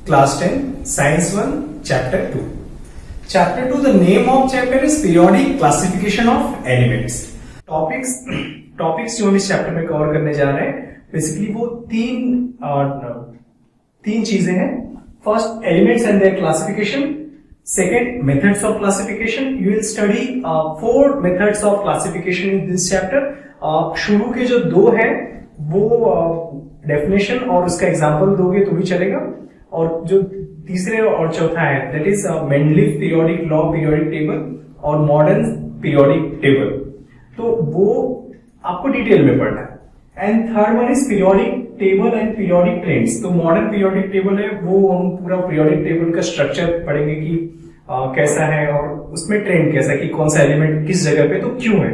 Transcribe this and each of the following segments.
Class 10, Science 1, Chapter 2. Chapter 2, the name of chapter is Periodic Classification of Elements. Topics जो हम इस chapter में cover करने जा रहे हैं बेसिकली वो तीन चीजें हैं. First, elements and there classification. Second, methods of classification. You will study 4 methods of classification in this chapter. शुरू के जो 2 है वो डेफिनेशन और उसका एग्जाम्पल दोगे तो भी चलेगा, और जो तीसरे और चौथा है that is Mendeleev periodic law periodic table और मॉडर्न पीरियोडिक टेबल. तो वो आपको डिटेल में पढ़ना है. And third one is periodic table and periodic trends. तो मॉडर्न पीरियोडिक टेबल है वो हम पूरा पीरियोडिक टेबल का स्ट्रक्चर पढ़ेंगे कि कैसा है और उसमें ट्रेंड कैसा है कि कौन सा एलिमेंट किस जगह पे तो क्यों है.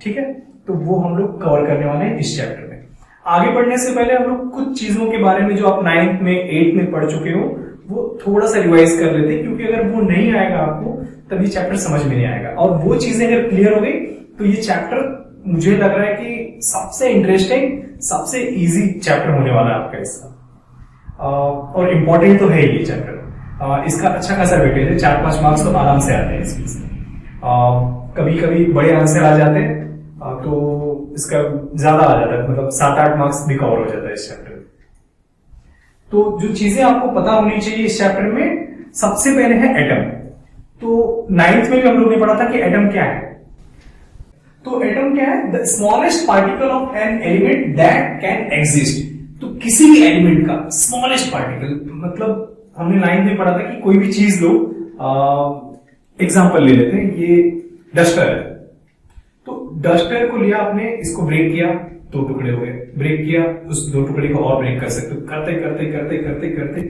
ठीक है, तो वो हम लोग कवर करने वाले हैं इस चैप्टर में. आगे बढ़ने से पहले हम लोग कुछ चीजों के बारे में जो आप 9th में 8th में पढ़ चुके हो वो थोड़ा सा रिवाइज कर लेते हैं, क्योंकि अगर वो नहीं आएगा आपको तभी चैप्टर समझ में नहीं आएगा. और वो चीजें अगर क्लियर हो गई तो ये चैप्टर मुझे लग रहा है कि सबसे इंटरेस्टिंग सबसे इजी चैप्टर होने वाला है आपका इसका. और इम्पोर्टेंट तो है ये चैप्टर. इसका अच्छा खासा वेटेज है, 4-5 मार्क्स तो आराम से आते हैं इसमें से. कभी कभी बड़े आंसर आ जाते हैं तो इसका ज्यादा आ जाता है, मतलब 7-8 मार्क्स भी कवर हो जाता है इस चैप्टर में. तो जो चीजें आपको पता होनी चाहिए इस चैप्टर में, सबसे पहले है एटम. तो 9th में भी हम लोग ने पढ़ा था कि एटम क्या है. तो एटम क्या है? The smallest particle of an element that can exist. तो किसी भी एलिमेंट का स्मॉलेस्ट पार्टिकल, मतलब हमने 9th में पढ़ा था कि कोई भी चीज लो, एग्जांपल ले लेते हैं, ये डस्टर है. तो डस्टर को लिया आपने, इसको ब्रेक किया, 2 टुकड़े हो गए. ब्रेक किया, उस 2 टुकड़े को और ब्रेक कर सकते हो. करते करते करते करते करते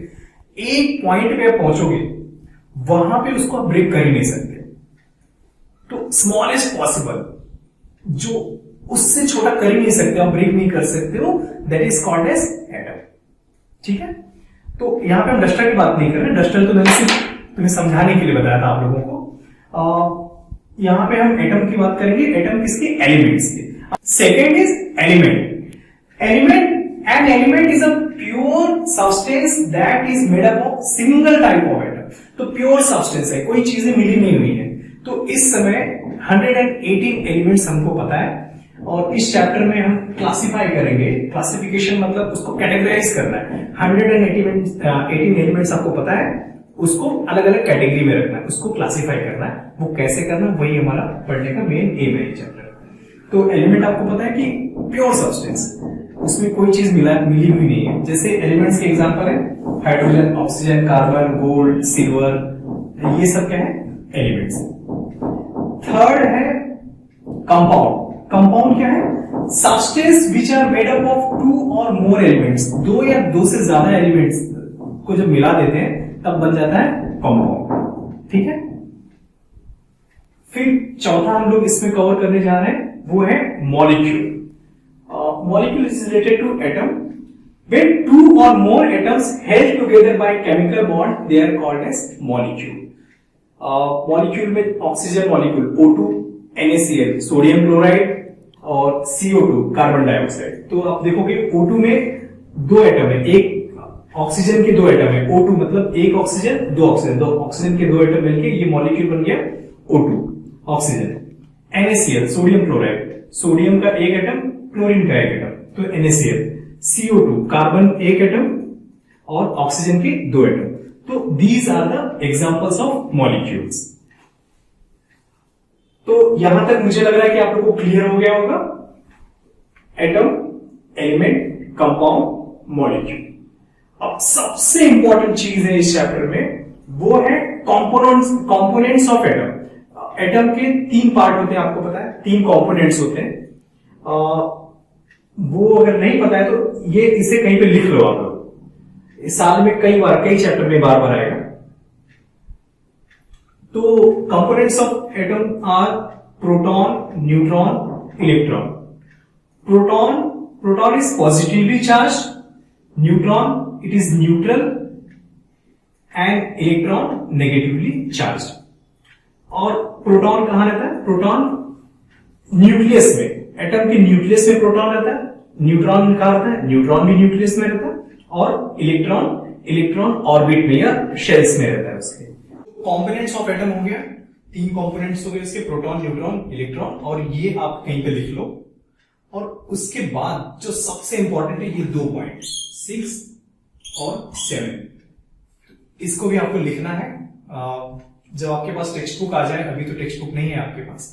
एक पॉइंट पे पहुंचोगे, वहां पे उसको आप ब्रेक कर ही नहीं सकते. तो स्मॉलेस्ट पॉसिबल, जो उससे छोटा कर ही नहीं सकते, आप ब्रेक नहीं कर सकते हो, that is called as atom. ठीक है, तो यहां पे हम डस्टर की बात नहीं कर रहे. डस्टर तो मैंने सिर्फ तुम्हें समझाने के लिए बताया था आप लोगों को. यहां पे हम एटम की बात करेंगे. एटम किसके? एलिमेंट्स के. Second is element. An element is a pure substance that is made up of single type of atom. तो प्योर सब्सटेंस है, कोई चीजें मिली नहीं हुई है. तो इस समय 118 एलिमेंट्स हमको पता है, और इस चैप्टर में हम क्लासिफाई करेंगे. क्लासिफिकेशन मतलब उसको कैटेगराइज करना है. 118 एलिमेंट्स आपको पता है, उसको अलग अलग कैटेगरी में रखना है, उसको क्लासिफाई करना है. वो कैसे करना, वही हमारा पढ़ने का मेन एम है चैप्टर. तो एलिमेंट आपको पता है कि प्योर सब्सटेंस, उसमें कोई चीज मिली हुई नहीं है. जैसे एलिमेंट्स के एग्जांपल है hydrogen, oxygen, carbon, gold, silver, ये सब क्या है? एलिमेंट्स. थर्ड है कंपाउंड. कंपाउंड क्या है? Substance which are made up of 2 और मोर एलिमेंट्स. 2 या 2 से ज्यादा एलिमेंट्स को जब मिला देते हैं तब बन जाता है कंपाउंड. ठीक है, फिर चौथा हम लोग इसमें कवर करने जा रहे हैं वो है molecule. Molecule is related to atom. When 2 or more atoms held together by chemical bond, they are called as molecule. Molecule में oxygen molecule O2, NaCl sodium chloride और CO2 कार्बन डाइऑक्साइड. तो आप देखोगे O2 में 2 atom है, एक oxygen के 2 atom है. O2 मतलब एक ऑक्सीजन, 2 ऑक्सीजन, 2 ऑक्सीजन के 2 एटम मिलके ये मॉलिक्यूल बन गया O2 oxygen. NaCl sodium chloride, sodium का एक एटम, क्लोरीन का एक एटम, तो NaCl. CO2 कार्बन एक एटम और ऑक्सीजन के 2 एटम. तो these are the examples of molecules. तो यहां तक मुझे लग रहा है कि आप लोगों को क्लियर हो गया होगा. Atom, element, compound, molecule. अब सबसे इंपॉर्टेंट चीज है इस चैप्टर में, वो है कंपोनेंट्स ऑफ एटम. एटम के 3 पार्ट होते हैं, आपको पता है 3 कंपोनेंट्स होते हैं. वो अगर नहीं पता है तो ये इसे कहीं पे लिख लो आप लोग. इस साल में कई चैप्टर में बार बार आएगा. तो components of atom are proton, neutron, electron. Proton is positively charge, neutron it is neutral and electron negatively charge. और प्रोटॉन कहां रहता है? प्रोटॉन न्यूक्लियस में, एटम के न्यूक्लियस में प्रोटॉन रहता है. न्यूट्रॉन कहां रहता है? न्यूट्रॉन भी न्यूक्लियस में रहता है. और इलेक्ट्रॉन इलेक्ट्रॉन ऑर्बिट में या शेल्स में रहता है उसके। कंपोनेंट्स ऑफ एटम हो गया, 3 कंपोनेंट्स हो गए इसके, प्रोटॉन, न्यूट्रॉन, इलेक्ट्रॉन, और ये आप कहीं पे लिख लो। और उसके बाद जो सबसे इंपॉर्टेंट है ये 2 पॉइंट 6 और 7, इसको भी आपको लिखना है। जब आपके पास टेक्स्ट बुक आ जाए, अभी तो टेक्स्ट बुक नहीं है आपके पास,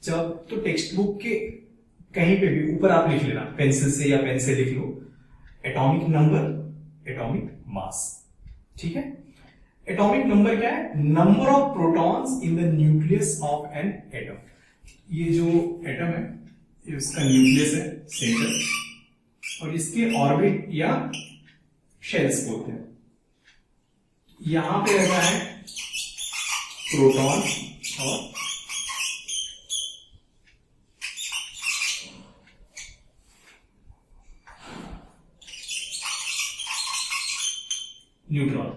जब तो टेक्स्ट बुक के कहीं पे भी ऊपर आप लिख लेना, पेंसिल से या पेन से लिख लो, एटॉमिक नंबर, एटॉमिक मास। ठीक है, एटॉमिक नंबर क्या है? Number of protons in the nucleus of an atom. ये जो एटम है ये उसका न्यूक्लियस है, सेंटर, और इसके ऑर्बिट या शेल्स बोलते हैं। यहां पे रहता है प्रोटॉन और न्यूट्रॉन,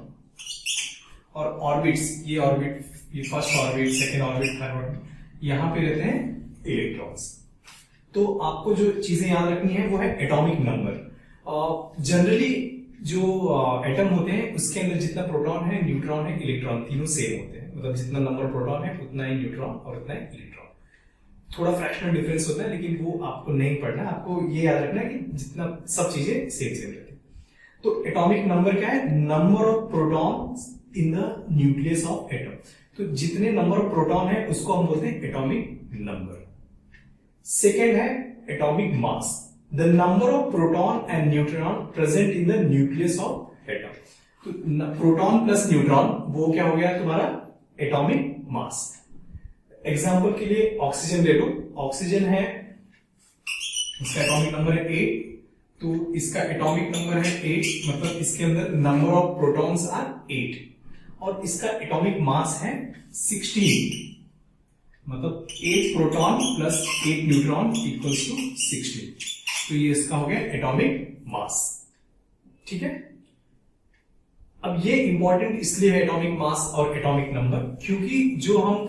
और ऑर्बिट्स, ये ऑर्बिट, ये first orbit, second orbit, third orbit, यहां पे रहते हैं इलेक्ट्रॉन्स। तो आपको जो चीजें याद रखनी है वो है एटॉमिक नंबर। जनरली जो एटम होते हैं उसके अंदर जितना प्रोटॉन है, न्यूट्रॉन है, इलेक्ट्रॉन, तीनों सेम होते हैं, मतलब जितना नंबर प्रोटॉन है उतना ही न्यूट्रॉन और उतना ही इलेक्ट्रॉन। थोड़ा फ्रैक्शनल डिफरेंस होता है, लेकिन वो आपको नहीं पढ़ना, आपको ये याद रखना है कि जितना सब चीजें सेम सेम रहती है। तो एटॉमिक नंबर क्या है? Number of protons in the nucleus of atom. तो जितने नंबर ऑफ प्रोटॉन है उसको हम बोलते हैं एटॉमिक नंबर। सेकेंड है atomic mass, the number of proton and neutron present in the nucleus of atom. तो प्रोटॉन प्लस न्यूट्रॉन, वो क्या हो गया तुम्हारा? Atomic mass. एग्जाम्पल के लिए ऑक्सीजन ले लो, ऑक्सीजन है, इसका एटॉमिक नंबर है 8, तो इसका एटॉमिक नंबर है 8, मतलब इसके अंदर नंबर ऑफ प्रोटॉन्स आर 8, और इसका एटॉमिक मास है 16, मतलब 8 proton plus 8 neutron equals to 16। तो ये इसका हो गया एटॉमिक मास। ठीक है, अब ये इंपॉर्टेंट इसलिए है एटॉमिक मास और एटॉमिक नंबर, क्योंकि जो हम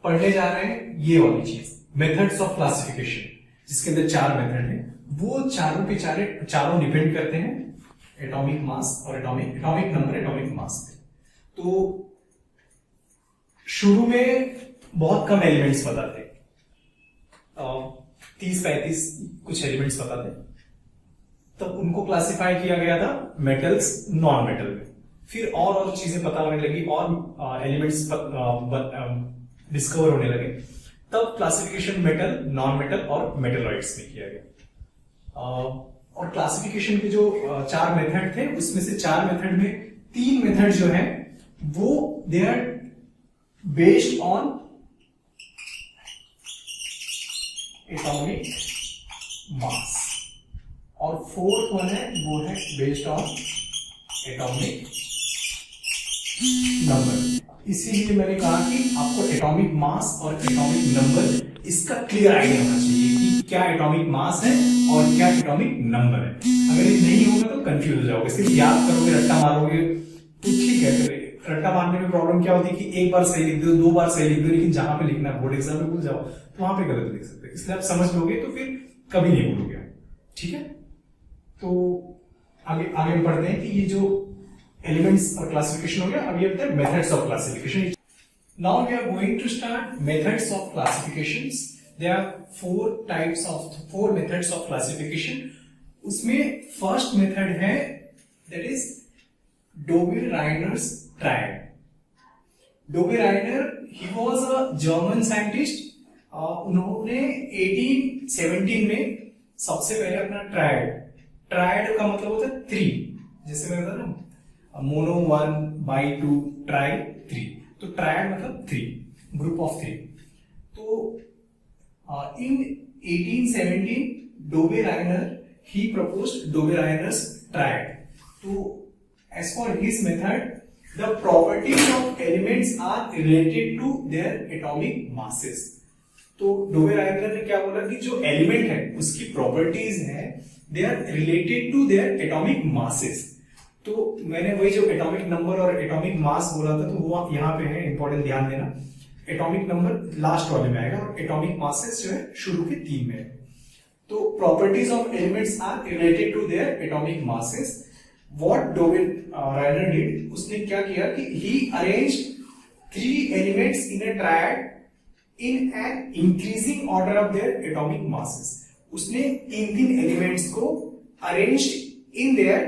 पढ़ने जा रहे हैं ये वाली चीज, मेथड्स ऑफ क्लासिफिकेशन, जिसके अंदर 4 मेथड है, वो चारों के चारों डिपेंड करते हैं एटॉमिक मास और एटॉमिक नंबर, एटॉमिक मास पे। तो शुरू में बहुत कम एलिमेंट्स बताते, 30-35 कुछ एलिमेंट्स बताते, तब उनको क्लासिफाई किया गया था मेटल्स, नॉन मेटल में। फिर और चीजें पता होने लगी, और एलिमेंट्स डिस्कवर होने लगे, तब क्लासिफिकेशन मेटल, नॉन मेटल और मेटलॉइड्स में किया गया। और क्लासिफिकेशन के जो 4 मेथड थे, उसमें से 4 मेथड में 3 मेथड जो है वो they are based on atomic mass, और 4th वन है वो है बेस्ड ऑन एटॉमिक नंबर। इसीलिए मैंने कहा कि आपको एटॉमिक मास और एटॉमिक नंबर इसका क्लियर आइडिया होना चाहिए कि क्या एटॉमिक मास है और क्या एटॉमिक नंबर है। अगर ये नहीं होगा तो कंफ्यूज हो जाओगे, सिर्फ याद करोगे, रट्टा मारोगे तो ठीक है, फिर रट्टा मारने में प्रॉब्लम क्या होती है कि एक बार सही लिख दो, 2 बार सही लिख दो, लेकिन जहां पे लिखना है बोर्ड एग्जाम में भूल जाओ तो वहां पे गलत लिख सकते हैं। इसलिए आप समझ लोगे तो फिर कभी नहीं भूलोगे। ठीक है, तो आगे हम पढ़ते हैं कि ये जो एलिमेंट्स और क्लासिफिकेशन हो गया, अभी अब तक methods of classification. Now we are going to start methods of classifications. There are 4 methods of classification. उसमें फर्स्ट मेथड है that is Dobereiner's triad. Dobereiner, he was a German scientist. उन्होंने 1817 में सबसे पहले अपना ट्रायड का मतलब होता है 3, जैसे मैं बता ना मोनो 1/2 ट्राई 3, तो ट्रायड मतलब 3, ग्रुप ऑफ 3। तो इन 1817 डोबे-राइनर he proposed Dobe-Rainer's triad. तो as for his method, the properties of elements are related to their atomic masses. तो डोबे-राइनर ने क्या बोला कि जो एलिमेंट है उसकी प्रॉपर्टीज है, they are related to their atomic masses. तो मैंने वही जो एटॉमिक नंबर और एटॉमिक मास बोला था, तो वो यहाँ पे है, इंपॉर्टेंट ध्यान देना। एटॉमिक नंबर लास्ट वाले में आएगा और एटॉमिक मासेस जो है शुरू के 3 में है। तो properties of elements are related to their atomic masses. What Dobereiner did, उसने क्या किया कि he arranged 3 elements in a triad in an increasing order of their atomic masses. उसने 3 एलिमेंट्स को arranged in their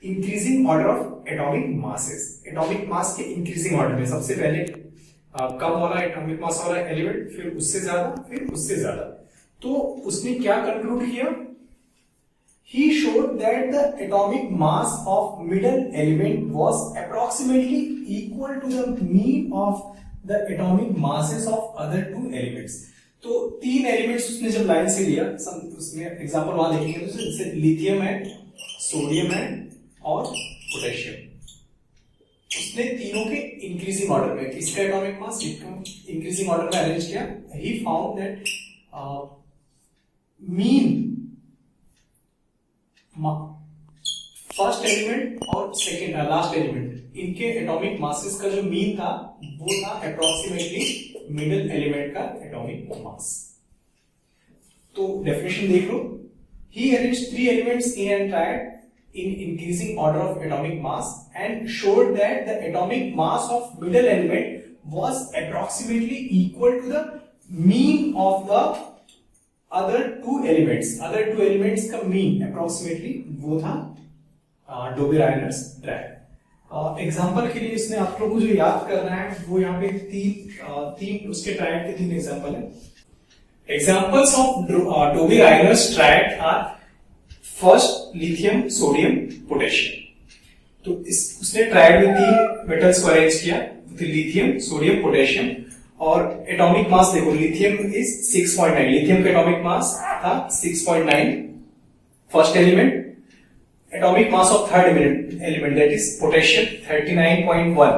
increasing order of atomic masses. Atomic mass के increasing order में सबसे पहले कम वाला एटॉमिक मास वाला एलिमेंट, फिर उससे ज्यादा, फिर उससे ज्यादा। तो उसने क्या कंक्लूड किया? He showed that the atomic mass of middle element was approximately equal to the mean of the atomic masses of other 2 elements। तो 3 एलिमेंट्स उसने जब लाइन से लिया, उसमें एग्जांपल वहां देखेंगे तो जैसे लिथियम है, सोडियम है और पोटेशियम। उसने तीनों के इंक्रीजिंग ऑर्डर में किसका एटॉमिक मास इंक्रीजिंग ऑर्डर में अरेंज किया। He found that mean first element और सेकेंड लास्ट एलिमेंट, इनके एटॉमिक मासेस का जो मीन था वो था अप्रोक्सीमेटली मिडिल एलिमेंट का एटॉमिक मास। तो डेफिनेशन देख लो। He arranged 3 elements in an triad in increasing order of atomic mass and showed that the atomic mass of middle element was approximately equal to the mean of the other 2 elements। other 2 elements का mean approximately वो था डोबे-राइनर्स triad. Example के लिए इसने आप लोगों को जो याद करना है वो यहाँ पे तीन उसके ट्रायड के 3 एग्जांपल है। Examples of Dobereiner's triad are first lithium, sodium, potassium. तो उसने ट्रायड में 3 मेटल्स को अरेंज किया, लिथियम, सोडियम, पोटेशियम। और एटॉमिक मास देखो, लिथियम इज 6.9, लिथियम का एटॉमिक मास था 6.9 first element. Atomic mass of third element that is potassium 39.1।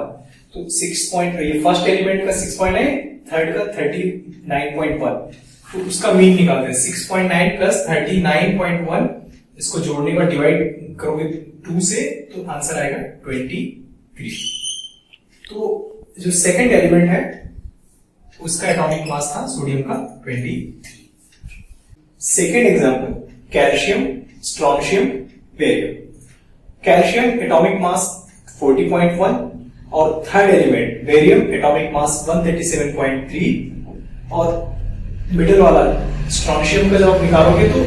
तो 6. ये फर्स्ट एलिमेंट का 6.9, थर्ड का 39.1। तो उसका मीन निकालते हैं 6.9 प्लस 39.1, इसको जोड़ने का डिवाइड करोगे 2 से तो आंसर आएगा 23। तो जो सेकंड एलिमेंट है उसका एटॉमिक मास था सोडियम का 23। Second example calcium, strontium, barium. Calcium atomic mass 40.1 और third element barium atomic mass 137.3। और मिडिल वाला स्ट्रोंशियम का जब आप निकालोगे तो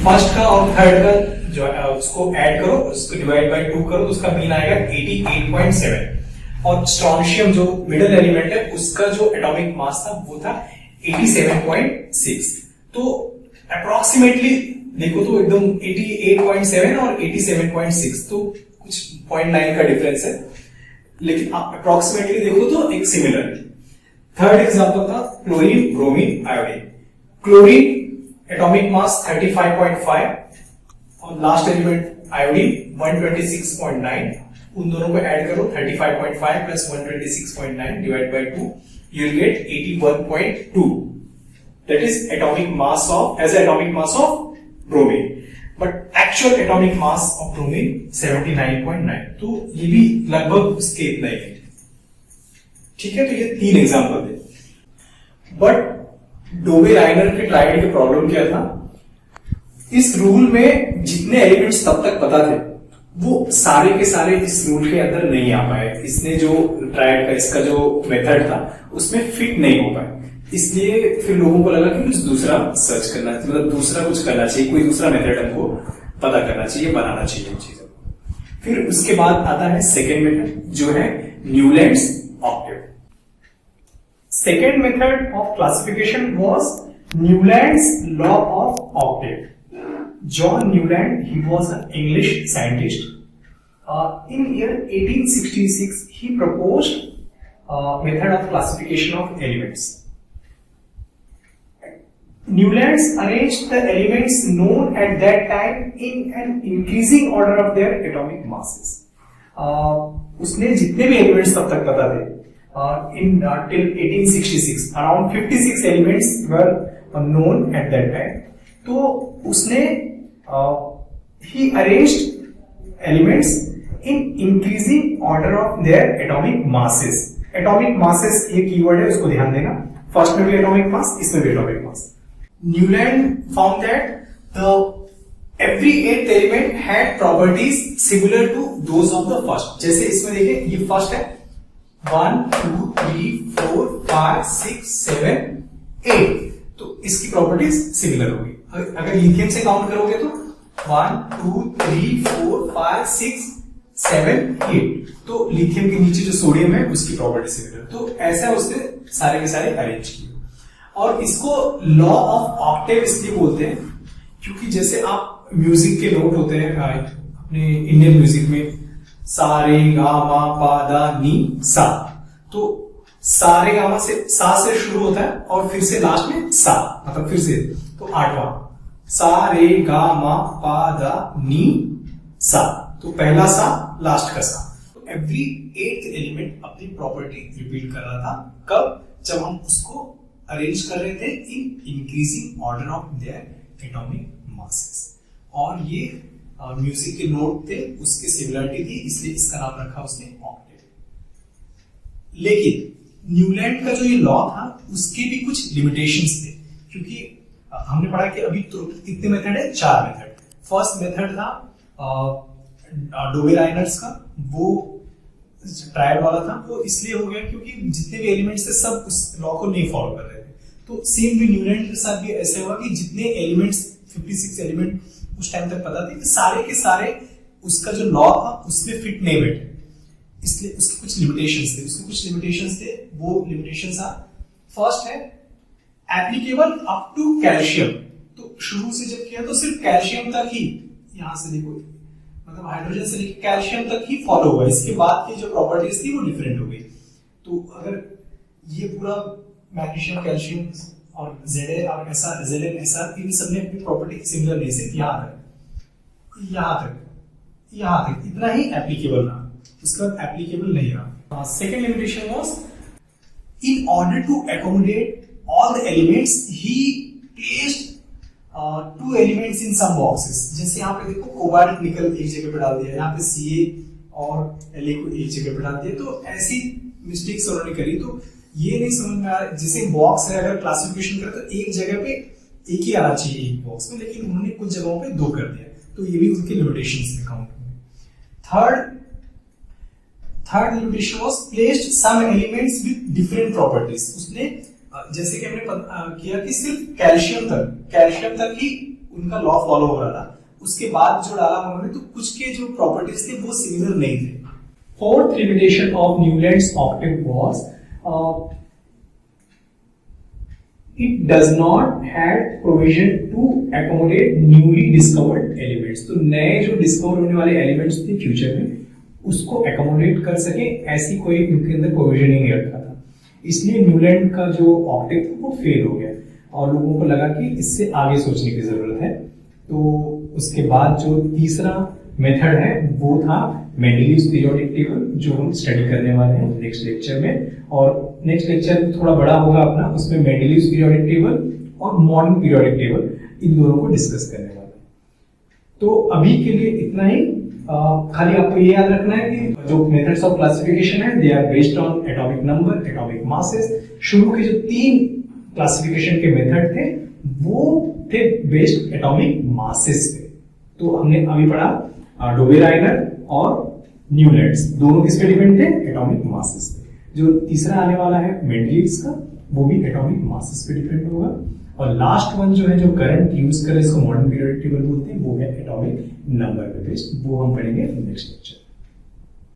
फर्स्ट का और थर्ड का जो उसको ऐड करो, उसको डिवाइड बाय 2 करो तो उसका मीन आएगा 88.7। और स्ट्रोंशियम जो मिडिल एलिमेंट है उसका जो एटॉमिक मास था वो था 87.6। तो अप्रोक्सीमेटली देखो तो एकदम 88.7 और 87.6 तो कुछ 0.9 का डिफरेंस है, लेकिन आप अप्रोक्सीमेटली देखो तो एक सिमिलर है। थर्ड एग्जांपल था chlorine, bromine, iodine. Chlorine atomic mass 35.5 और लास्ट एलिमेंट आयोडीन 126.9। उन दोनों को ऐड करो 35.5 plus 126.9 divide by 2, you will get 81.2। That is atomic mass of atomic mass of bromine, but actual atomic mass of bromine 79.9। तो ये भी लगभग उसके इतना ही है। ठीक है, तो ये 3 एग्जांपल थे। बट डोबे-राइनर के ट्रायड के प्रॉब्लम क्या था? इस रूल में जितने एलिमेंट्स तब तक पता थे वो सारे के सारे इस रूल के अंदर नहीं आ पाए। इसने जो ट्रायड का इसका जो मेथड था उसमें फिट नहीं हो पाए, इसलिए फिर लोगों को लगा कि कुछ दूसरा सर्च करना चाहिए, मतलब दूसरा कुछ करना चाहिए, कोई दूसरा मेथड हमको पता करना चाहिए, बनाना चाहिए चीजों को। फिर उसके बाद आता है सेकेंड मेथड जो है Newlands Octave. Second method of classification was Newland's law of octave. John Newland, he was an English scientist. In year 1866, he proposed a method of classification of elements. Newlands arranged the elements known at that time in an increasing order of their atomic masses. उसने जितने भी elements तब तक पता थे till 1866 around 56 elements were known at that time. तो उसने he arranged elements in increasing order of their atomic masses. Atomic masses ये कीवर्ड है, उसको ध्यान देना। फर्स्ट में भी एटॉमिक मास, इसमें भी atomic mass. Newland found that the every eighth element had properties similar to those of the first. जैसे इसमें देखिए ये फर्स्ट है 1 2 3 4 5 6 7 8, तो इसकी प्रॉपर्टीज सिमिलर होगी। अगर लिथियम से काउंट करोगे तो 1 2 3 4 5 6 7 8, तो लिथियम के नीचे जो सोडियम है उसकी प्रॉपर्टी सिमिलर। तो ऐसा उसने सारे के सारे अरेंज किए। और इसको लॉ ऑफ ऑक्टेव इसलिए बोलते हैं क्योंकि जैसे आप म्यूजिक के नोट होते हैं अपने इंडियन म्यूजिक में सा रे गा मा पा दा नी सा, तो सा रे गा मा से सा से शुरू होता है और फिर से लास्ट में सा, मतलब फिर से तो आठवां सा रे गा मा पा दा नी सा, तो पहला सा लास्ट का सा। तो एवरी एट्थ एलिमेंट अपनी प्रॉपर्टी रिपीट कर रहा था। कब? जब हम उसको अरेंज कर रहे थे in increasing order of their atomic masses. और ये म्यूजिक के नोट थे, उसकी सिमिलरिटी थी, इसलिए इसका नाम रखा उसने ऑक्टेव। लेकिन न्यूलैंड का जो ये लॉ था उसके भी कुछ लिमिटेशंस थे, क्योंकि हमने पढ़ा कि अभी तो कितने मेथड है? 4 मेथड। फर्स्ट मेथड था डोबे-राइनर्स का, वो ट्रायल वाला था, वो इसलिए हो गया क्योंकि जितने भी एलिमेंट्स थे सब उस लॉ को नहीं फॉलो कर रहे थे। तो सेम भी न्यूलैंड के साथ भी ऐसा हुआ कि जितने एलिमेंट्स 56 एलिमेंट उस टाइम तक पता थे कि सारे के सारे उसका जो लॉ था उसमें फिट नहीं बैठे, इसलिए उसके कुछ लिमिटेशंस थे। उसके कुछ लिमिटेशंस थे, वो लिमिटेशंस फर्स्ट है एप्लीकेबल अप टू कैल्शियम। तो शुरू से जब किया तो सिर्फ कैल्शियम तक ही, यहां से देखो मतलब हाइड्रोजन से लेकर कैल्शियम तक ही फॉलो हुआ। इसके बाद की जो प्रॉपर्टीज थी वो डिफरेंट हो गई। तो अगर ये पूरा मैग्नीशियम कैल्शियम और Za और Sr Zn Sr इन सब ने अपनी प्रॉपर्टी सिमिलर नहीं, सिर्फ यहां तक इतना ही एप्लीकेबल रहा, उसके बाद एप्लीकेबल नहीं रहा। Second limitation was in order to accommodate all the elements he placed 2 elements in some boxes. जैसे यहाँ पे देखो कोबाल्ट निकल एक जगह पे डाल दिया, यहाँ पे Ca और La को एक जगह पे डाल दिया, तो ऐसी मिस्टेक्स उन्होंने करी। तो ये नहीं समझ में आ रहा, जैसे बॉक्स है अगर क्लासिफिकेशन करें तो एक जगह पे एक ही आना चाहिए एक बॉक्स में, लेकिन उन्होंने कुछ जगहों पे 2 कर दिया, तो ये भी उनके लिमिटेशंस में काउंट हुए। Third limitation was placed some elements with different properties. उसने जैसे कि हमने किया कि सिर्फ कैल्शियम तक ही उनका लॉ फॉलो हो रहा था, उसके बाद जो डाला उन्होंने तो कुछ के जो प्रॉपर्टीज थे वो सिमिलर नहीं थे। Fourth limitation of Newlands Octave was it does not had provision to accommodate newly discovered elements। तो नए जो डिस्कवर होने वाले एलिमेंट्स थे फ्यूचर में उसको एकोमोडेट कर सके, ऐसी कोई उनके अंदर प्रोविजन ही नहीं रखा था। इसलिए न्यूलैंड का जो ऑक्टेव था वो फेल हो गया और लोगों को लगा कि इससे आगे सोचने की जरूरत है। तो उसके बाद जो तीसरा मेथड है वो था मेंडलीव्स पीरियोडिक टेबल, जो हम स्टडी करने वाले हैं नेक्स्ट लेक्चर में। और नेक्स्ट लेक्चर थोड़ा बड़ा होगा अपना, उसमें मेंडलीव्स पीरियोडिक टेबल और मॉडर्न पीरियोडिक टेबल इन दोनों को डिस्कस करने वाले हैं। तो अभी के लिए इतना ही। खाली आपको ये याद रखना है कि जो मेथड्स ऑफ क्लासिफिकेशन है they are based on atomic number, atomic masses. शुरू के जो 3 क्लासिफिकेशन के मेथड थे वो थे बेस्ड एटॉमिक मासेस पे। तो हमने अभी पढ़ा डोबे-राइनर और न्यूलैंड्स, दोनों किस पे डिपेंड थे? एटॉमिक मासेस पे। जो तीसरा आने वाला है मेंडलीव्स का, वो भी एटॉमिक मासेस पे डिपेंड होगा। और लास्ट वन जो है जो करंट यूज कर इसको मॉडर्न पीरियोडिक टेबल बोलते हैं, वो है एटॉमिक नंबर पे बेस्ड, वो हम पढ़ेंगे नेक्स्ट लेक्चर।